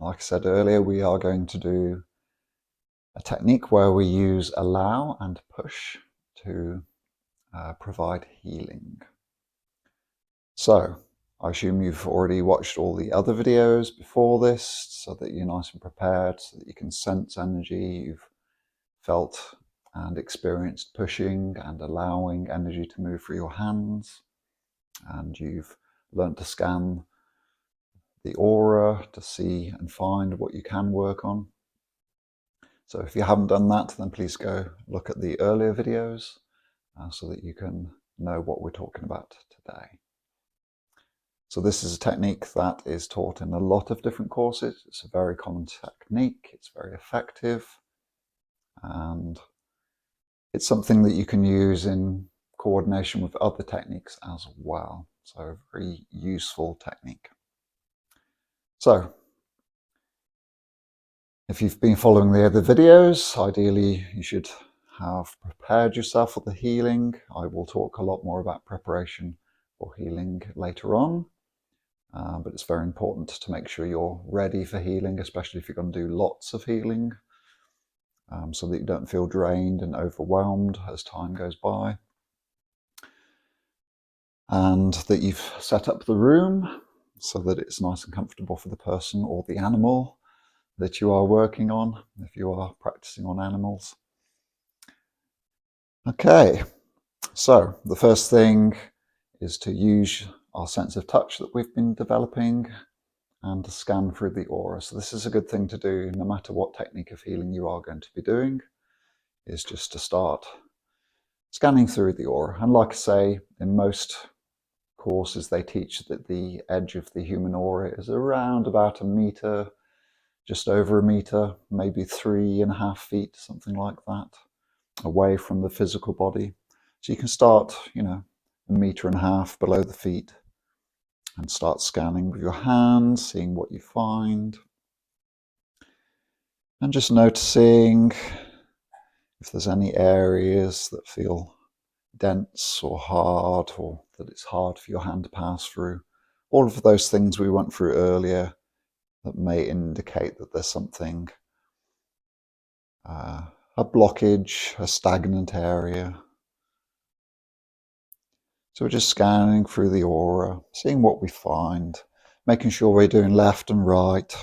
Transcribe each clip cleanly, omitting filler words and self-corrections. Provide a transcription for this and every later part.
Like I said earlier, we are going to do a technique where we use allow and push to provide healing. So I assume you've already watched all the other videos before this so that you're nice and prepared, so that you can sense energy. You've felt and experienced pushing and allowing energy to move through your hands, and you've learned to scan the aura to see and find what you can work on. So if you haven't done that, then please go look at the earlier videos so that you can know what we're talking about today. So this is a technique that is taught in a lot of different courses. It's a very common technique, it's very effective, and it's something that you can use in coordination with other techniques as well. So a very useful technique. So if you've been following the other videos, ideally you should have prepared yourself for the healing. I will talk a lot more about preparation for healing later on, but it's very important to make sure you're ready for healing, especially if you're going to do lots of healing, so that you don't feel drained and overwhelmed as time goes by. And that you've set up the room so that it's nice and comfortable for the person or the animal that you are working on, if you are practicing on animals. Okay, so the first thing is to use our sense of touch that we've been developing and to scan through the aura. So this is a good thing to do no matter what technique of healing you are going to be doing, is just to start scanning through the aura. And like I say, in most courses they teach that the edge of the human aura is around about a meter, just over a meter, maybe 3.5 feet, something like that, away from the physical body. So you can start, 1.5 meters below the feet and start scanning with your hands, seeing what you find. And just noticing if there's any areas that feel dense or hard, or that it's hard for your hand to pass through. All of those things we went through earlier that may indicate that there's something, a blockage, a stagnant area. So we're just scanning through the aura, seeing what we find, making sure we're doing left and right.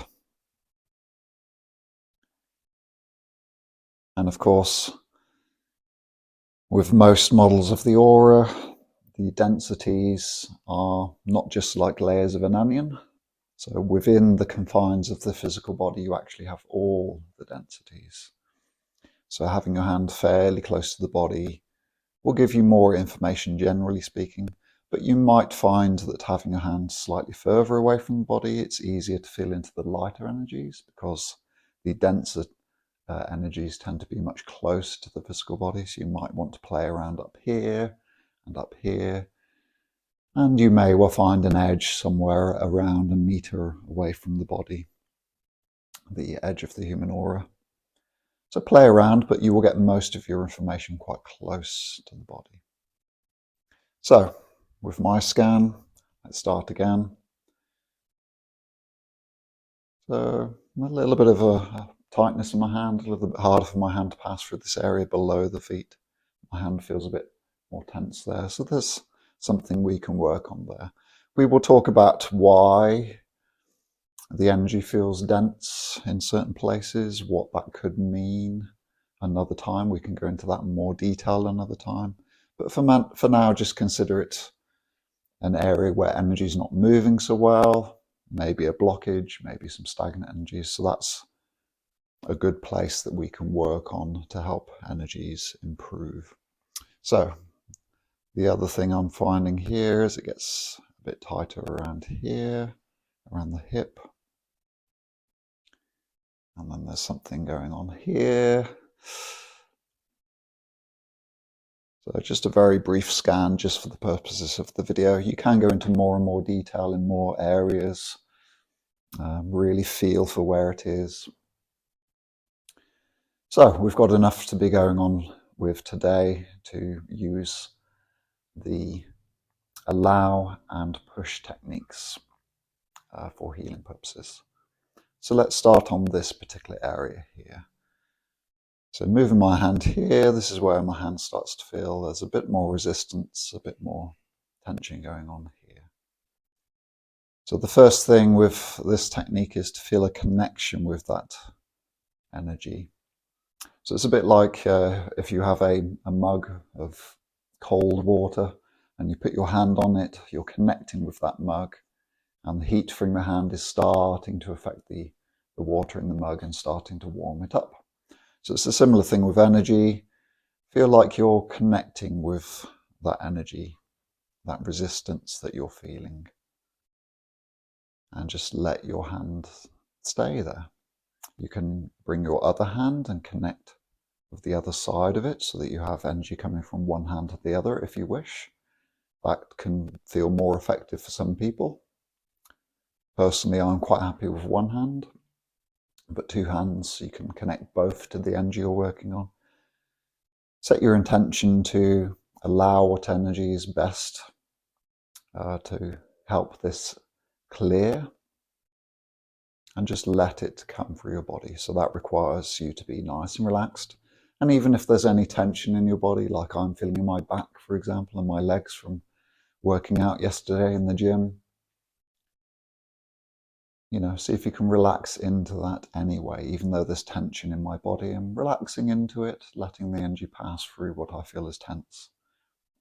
And of course, with most models of the aura, the densities are not just like layers of an onion. So within the confines of the physical body, you actually have all the densities. So having your hand fairly close to the body will give you more information, generally speaking, but you might find that having your hand slightly further away from the body, it's easier to feel into the lighter energies, because the denser energies tend to be much closer to the physical body. So you might want to play around up here and up here, and you may well find an edge somewhere around a meter away from the body, the edge of the human aura. So play around, but you will get most of your information quite close to the body. So with my scan, let's start again. So a little bit of a tightness in my hand, a little bit harder for my hand to pass through this area below the feet. My hand feels a bit more tense there. So there's something we can work on there. We will talk about why the energy feels dense in certain places, what that could mean another time. We can go into that in more detail another time. But for now, just consider it an area where energy is not moving so well, maybe a blockage, maybe some stagnant energy. So that's a good place that we can work on to help energies improve. So the other thing I'm finding here is it gets a bit tighter around here, around the hip. And then there's something going on here. So just a very brief scan just for the purposes of the video. You can go into more and more detail in more areas, really feel for where it is. So we've got enough to be going on with today to use the allow and push techniques for healing purposes. So let's start on this particular area here. So moving my hand here, this is where my hand starts to feel there's a bit more resistance, a bit more tension going on here. So the first thing with this technique is to feel a connection with that energy. So it's a bit like if you have a mug of cold water and you put your hand on it, you're connecting with that mug, and the heat from your hand is starting to affect the water in the mug and starting to warm it up. So it's a similar thing with energy. Feel like you're connecting with that energy, that resistance that you're feeling, and just let your hand stay there. You can bring your other hand and connect with the other side of it so that you have energy coming from one hand to the other if you wish. That can feel more effective for some people. Personally, I'm quite happy with one hand, but two hands, you can connect both to the energy you're working on. Set your intention to allow what energy is best to help this clear, and just let it come through your body. So that requires you to be nice and relaxed. And even if there's any tension in your body, like I'm feeling in my back, for example, and my legs from working out yesterday in the gym, see if you can relax into that anyway, even though there's tension in my body. I'm relaxing into it, letting the energy pass through what I feel is tense.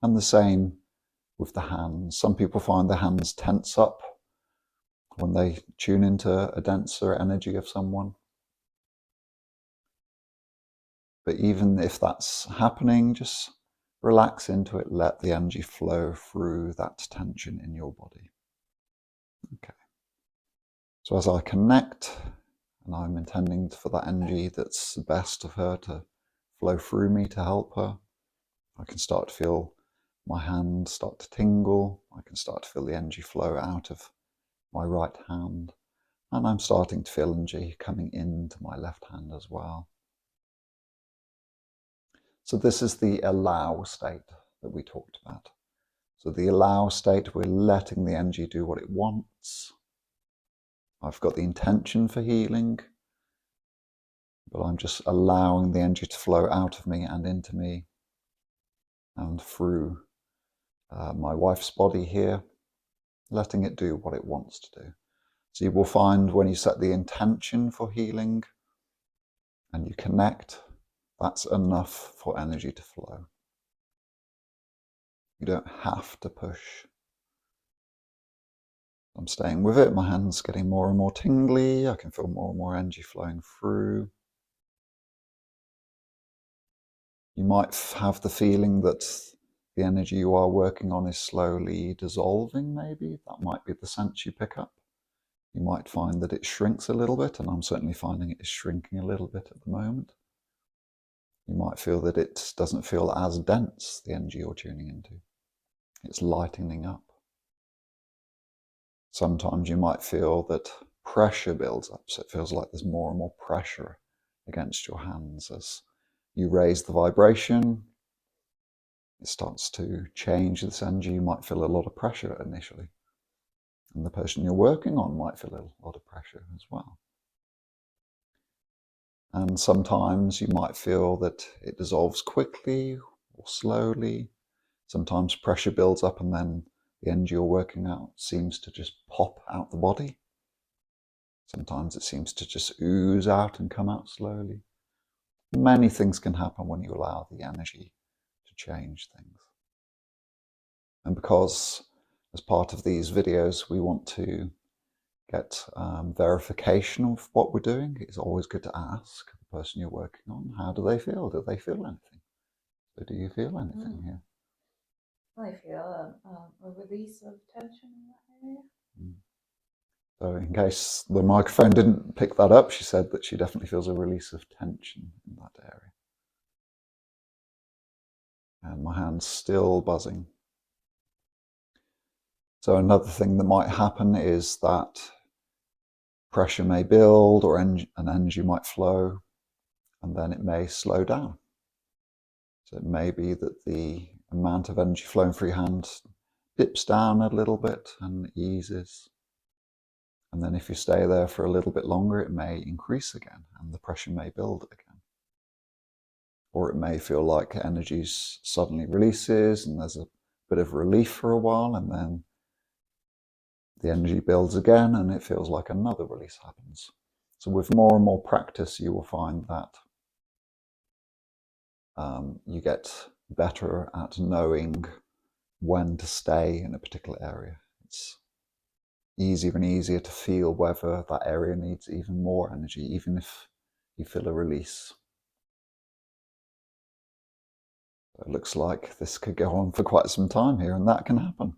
And the same with the hands. Some people find their hands tense up when they tune into a denser energy of someone. But even if that's happening, just relax into it, let the energy flow through that tension in your body. Okay. So as I connect, and I'm intending for that energy that's the best of her to flow through me to help her, I can start to feel my hand start to tingle. I can start to feel the energy flow out of my right hand. And I'm starting to feel energy coming into my left hand as well. So this is the allow state that we talked about. So the allow state, we're letting the energy do what it wants. I've got the intention for healing, but I'm just allowing the energy to flow out of me and into me and through my wife's body here, letting it do what it wants to do. So you will find when you set the intention for healing and you connect, that's enough for energy to flow. You don't have to push. I'm staying with it. My hand's getting more and more tingly. I can feel more and more energy flowing through. You might have the feeling that the energy you are working on is slowly dissolving, maybe. That might be the sense you pick up. You might find that it shrinks a little bit, and I'm certainly finding it is shrinking a little bit at the moment. You might feel that it doesn't feel as dense, the energy you're tuning into. It's lightening up. Sometimes you might feel that pressure builds up, so it feels like there's more and more pressure against your hands. As you raise the vibration, it starts to change this energy. You might feel a lot of pressure initially, and the person you're working on might feel a lot of pressure as well. And sometimes you might feel that it dissolves quickly or slowly. Sometimes pressure builds up and then the energy you're working out seems to just pop out the body. Sometimes it seems to just ooze out and come out slowly. Many things can happen when you allow the energy to change things. And because as part of these videos we want to get verification of what we're doing, it's always good to ask the person you're working on, how do they feel? Do they feel anything? So do you feel anything here? I feel a release of tension in that area. So in case the microphone didn't pick that up, she said that she definitely feels a release of tension in that area. And my hand's still buzzing. So another thing that might happen is that pressure may build or an energy might flow, and then it may slow down. So it may be that the amount of energy flowing through your hand dips down a little bit and eases. And then if you stay there for a little bit longer, it may increase again and the pressure may build again. Or it may feel like energy suddenly releases and there's a bit of relief for a while, and then the energy builds again and it feels like another release happens. So with more and more practice, you will find that you get better at knowing when to stay in a particular area. It's easier and easier to feel whether that area needs even more energy, even if you feel a release. It looks like this could go on for quite some time here, and that can happen.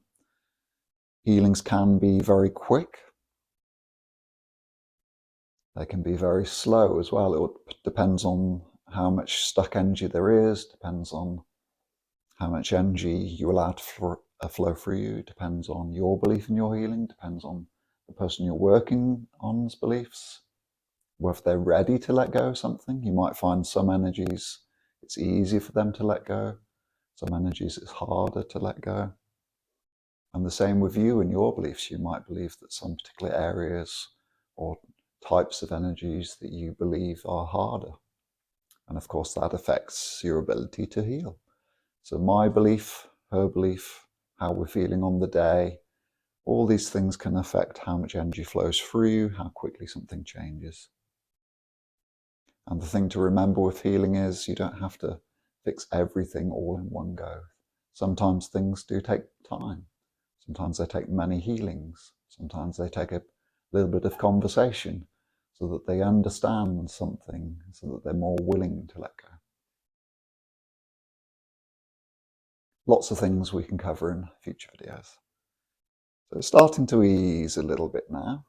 Healings can be very quick. They can be very slow as well. It depends on how much stuck energy there is, depends on how much energy you allow to flow through you, depends on your belief in your healing, depends on the person you're working on's beliefs, whether they're ready to let go of something. You might find some energies it's easier for them to let go, some energies it's harder to let go. And the same with you and your beliefs. You might believe that some particular areas or types of energies that you believe are harder. And of course, that affects your ability to heal. So my belief, her belief, how we're feeling on the day, all these things can affect how much energy flows through you, how quickly something changes. And the thing to remember with healing is you don't have to fix everything all in one go. Sometimes things do take time. Sometimes they take many healings. Sometimes they take a little bit of conversation so that they understand something, so that they're more willing to let go. Lots of things we can cover in future videos. So it's starting to ease a little bit now.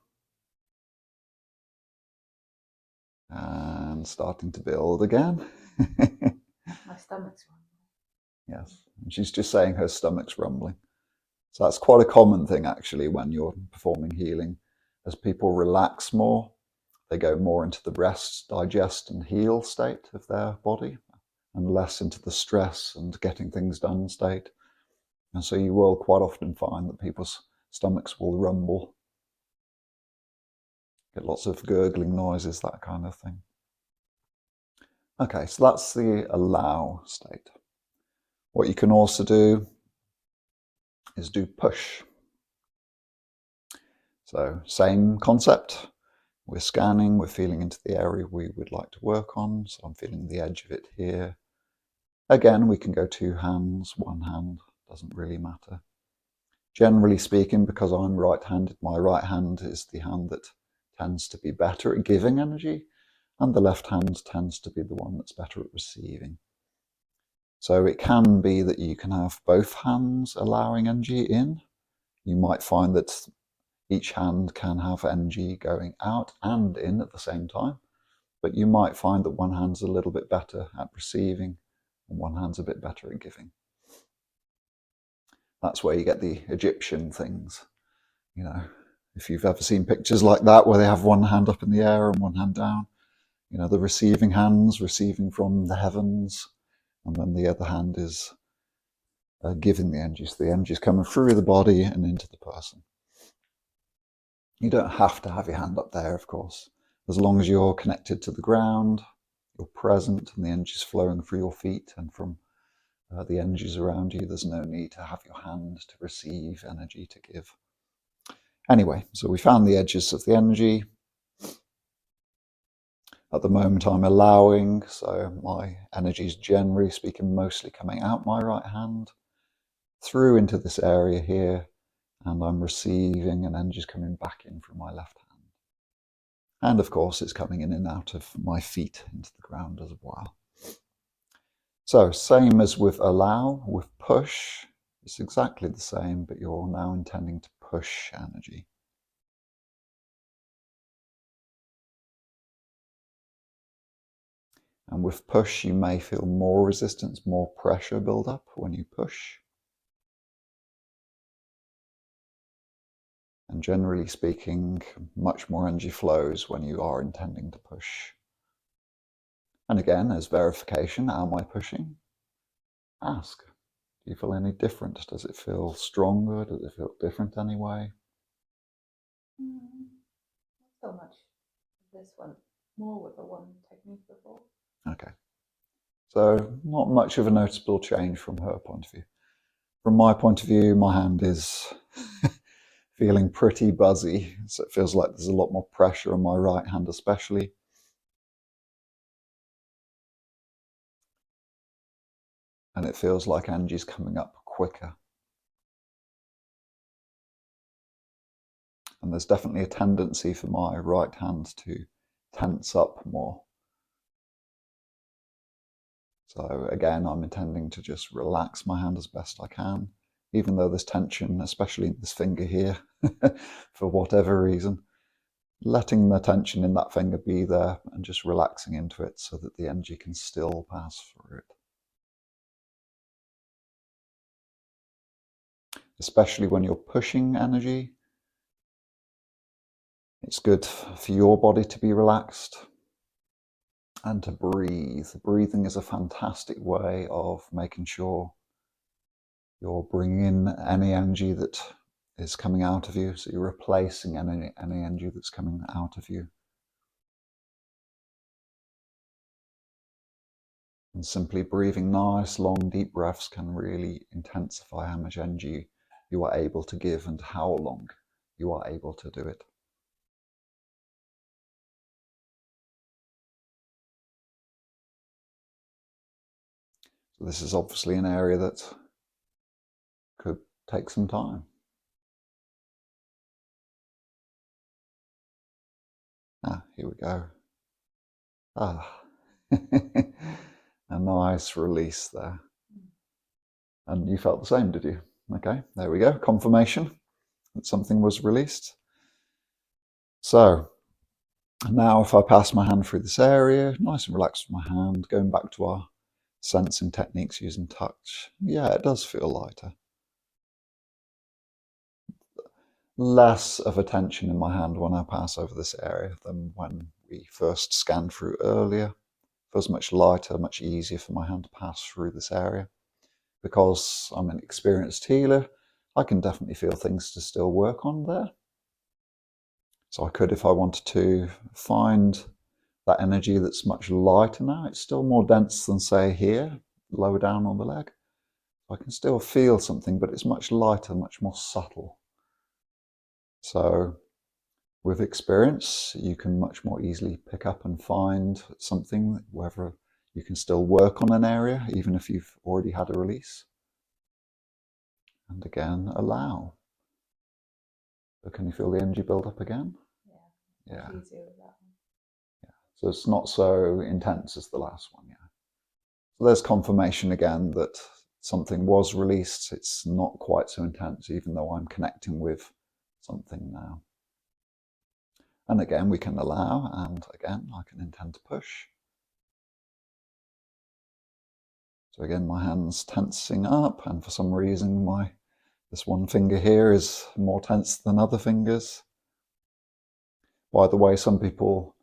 And starting to build again. My stomach's rumbling. Yes, and she's just saying her stomach's rumbling. So that's quite a common thing actually when you're performing healing. As people relax more, they go more into the rest, digest and heal state of their body and less into the stress and getting things done state. And so you will quite often find that people's stomachs will rumble, get lots of gurgling noises, that kind of thing. Okay, so that's the allow state. What you can also do is do push. So same concept. We're scanning, we're feeling into the area we would like to work on. So I'm feeling the edge of it here. Again, we can go two hands, one hand, doesn't really matter. Generally speaking, because I'm right-handed, my right hand is the hand that tends to be better at giving energy, and the left hand tends to be the one that's better at receiving. So it can be that you can have both hands allowing energy in. You might find that each hand can have energy going out and in at the same time, but you might find that one hand's a little bit better at receiving and one hand's a bit better at giving. That's where you get the Egyptian things. You know, if you've ever seen pictures like that where they have one hand up in the air and one hand down, you know, the receiving hands receiving from the heavens, and then the other hand is giving the energy. So the energy is coming through the body and into the person. You don't have to have your hand up there, of course. As long as you're connected to the ground, you're present, and the energy is flowing through your feet and from the energies around you, there's no need to have your hand to receive energy to give. Anyway, so we found the edges of the energy. At the moment I'm allowing, so my energy is generally speaking mostly coming out my right hand, through into this area here, and I'm receiving and energy is coming back in from my left hand. And of course it's coming in and out of my feet into the ground as well. So same as with allow, with push, it's exactly the same, but you're now intending to push energy. And with push, you may feel more resistance, more pressure build up when you push. And generally speaking, much more energy flows when you are intending to push. And again, as verification, am I pushing? Ask. Do you feel any different? Does it feel stronger? Does it feel different anyway? so much this one, more with the one technique before. Okay. So not much of a noticeable change from her point of view. From my point of view, my hand is feeling pretty buzzy. So it feels like there's a lot more pressure on my right hand especially. And it feels like energy's coming up quicker. And there's definitely a tendency for my right hand to tense up more. So again, I'm intending to just relax my hand as best I can, even though there's tension, especially in this finger here, for whatever reason. Letting the tension in that finger be there and just relaxing into it so that the energy can still pass through it. Especially when you're pushing energy, it's good for your body to be relaxed and to breathe. Breathing is a fantastic way of making sure you're bringing in any energy that is coming out of you. So you're replacing any energy that's coming out of you. And simply breathing nice, long, deep breaths can really intensify how much energy you are able to give and how long you are able to do it. So this is obviously an area that could take some time. Here we go. A nice release there. And you felt the same, did you? Okay, there we go. Confirmation that something was released. So now if I pass my hand through this area, nice and relaxed with my hand, going back to our sensing techniques using touch, yeah, it does feel lighter. Less of a tension in my hand when I pass over this area than when we first scanned through earlier. It feels much lighter, much easier for my hand to pass through this area. Because I'm an experienced healer, I can definitely feel things to still work on there. So I could, if I wanted to, find that energy that's much lighter now. It's still more dense than, say, here, lower down on the leg. I can still feel something, but it's much lighter, much more subtle. So with experience, you can much more easily pick up and find something, whether you can still work on an area, even if you've already had a release. And again, allow. So can you feel the energy build up again? Yeah. Easier with that one. Yeah. So it's not so intense as the last one. Yeah. So there's confirmation again that something was released. It's not quite so intense, even though I'm connecting with something now. And again, we can allow, and again, I can intend to push. So again, my hand's tensing up, and for some reason, this one finger here is more tense than other fingers. By the way, some people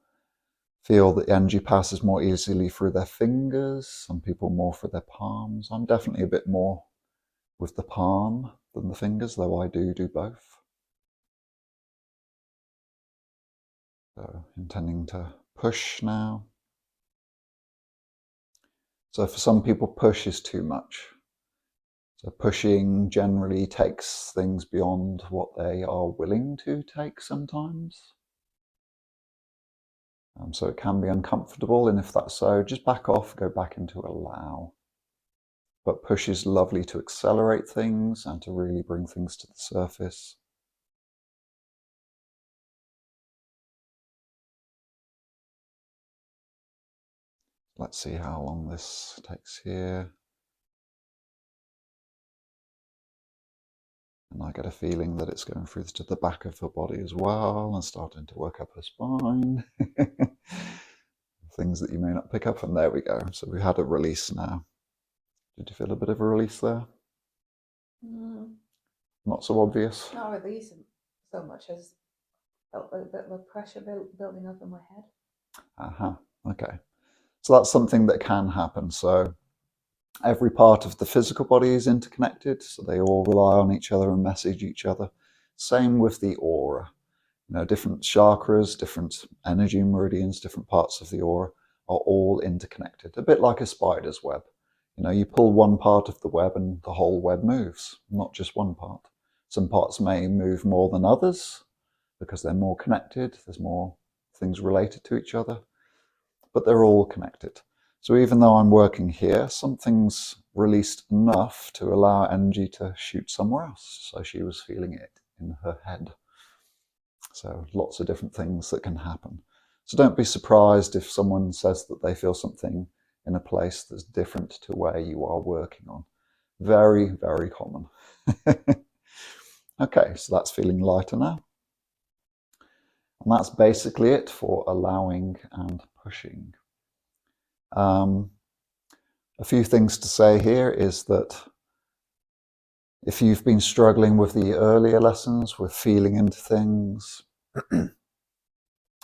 feel that energy passes more easily through their fingers, some people more through their palms. I'm definitely a bit more with the palm than the fingers, though I do both. So intending to push now. So for some people, push is too much. So pushing generally takes things beyond what they are willing to take sometimes. So it can be uncomfortable, and if that's so, just back off, go back into allow. But push is lovely to accelerate things and to really bring things to the surface. Let's see how long this takes here. And I get a feeling that it's going through to the back of her body as well and starting to work up her spine. Things that you may not pick up, and there we go. So we had a release now. Did you feel a bit of a release there? Not so obvious? Not release so much as felt a bit of pressure building up in my head. Okay. So that's something that can happen. So every part of the physical body is interconnected, so they all rely on each other and message each other. Same with the aura. Different chakras, different energy meridians, different parts of the aura are all interconnected, a bit like a spider's web. You pull one part of the web and the whole web moves, not just one part. Some parts may move more than others because they're more connected, there's more things related to each other, but they're all connected. So even though I'm working here, something's released enough to allow energy to shoot somewhere else. So she was feeling it in her head. So lots of different things that can happen. So don't be surprised if someone says that they feel something in a place that's different to where you are working on. Very, very common. Okay, so that's feeling lighter now. And that's basically it for allowing and pushing. A few things to say here is that if you've been struggling with the earlier lessons, with feeling into things,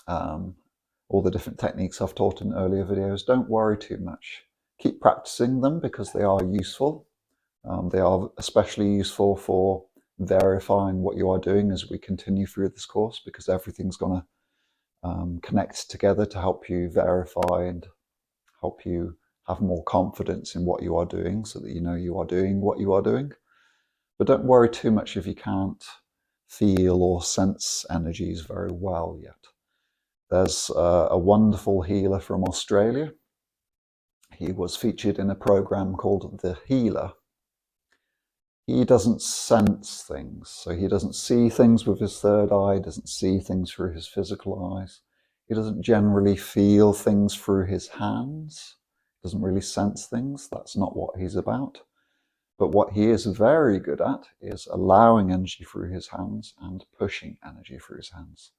all the different techniques I've taught in earlier videos, don't worry too much. Keep practicing them because they are useful. They are especially useful for verifying what you are doing as we continue through this course, because everything's going to connect together to help you verify and help you have more confidence in what you are doing so that you know you are doing what you are doing. But don't worry too much if you can't feel or sense energies very well yet. There's a wonderful healer from Australia. He was featured in a program called The Healer. He doesn't sense things, so he doesn't see things with his third eye, doesn't see things through his physical eyes. He doesn't generally feel things through his hands, doesn't really sense things. That's not what he's about. But what he is very good at is allowing energy through his hands and pushing energy through his hands.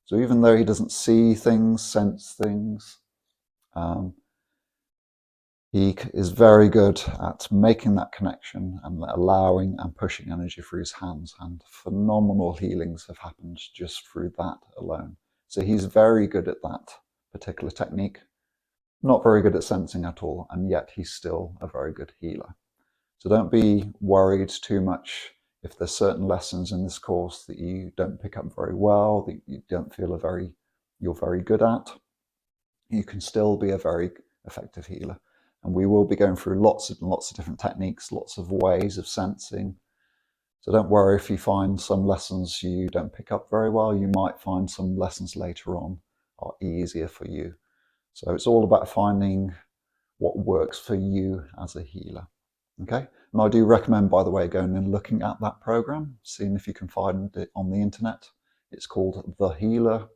So even though he doesn't see things, sense things, he is very good at making that connection and allowing and pushing energy through his hands, and phenomenal healings have happened just through that alone. So he's very good at that particular technique, not very good at sensing at all, and yet he's still a very good healer. So don't be worried too much if there's certain lessons in this course that you don't pick up very well, that you don't feel you're very good at. You can still be a very effective healer. And we will be going through lots and lots of different techniques, lots of ways of sensing. So don't worry if you find some lessons you don't pick up very well. You might find some lessons later on are easier for you. So it's all about finding what works for you as a healer. Okay, and I do recommend, by the way, going and looking at that program, seeing if you can find it on the internet. It's called The Healer,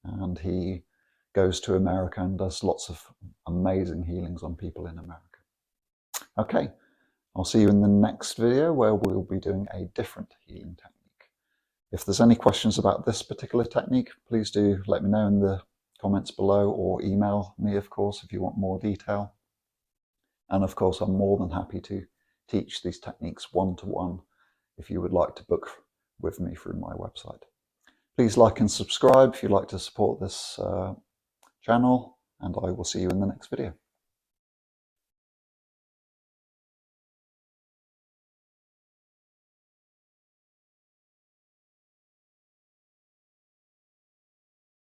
and he goes to America and does lots of amazing healings on people in America. Okay, I'll see you in the next video where we'll be doing a different healing technique. If there's any questions about this particular technique, please do let me know in the comments below, or email me, of course, if you want more detail. And of course, I'm more than happy to teach these techniques one-to-one if you would like to book with me through my website. Please like and subscribe if you'd like to support this channel, and I will see you in the next video.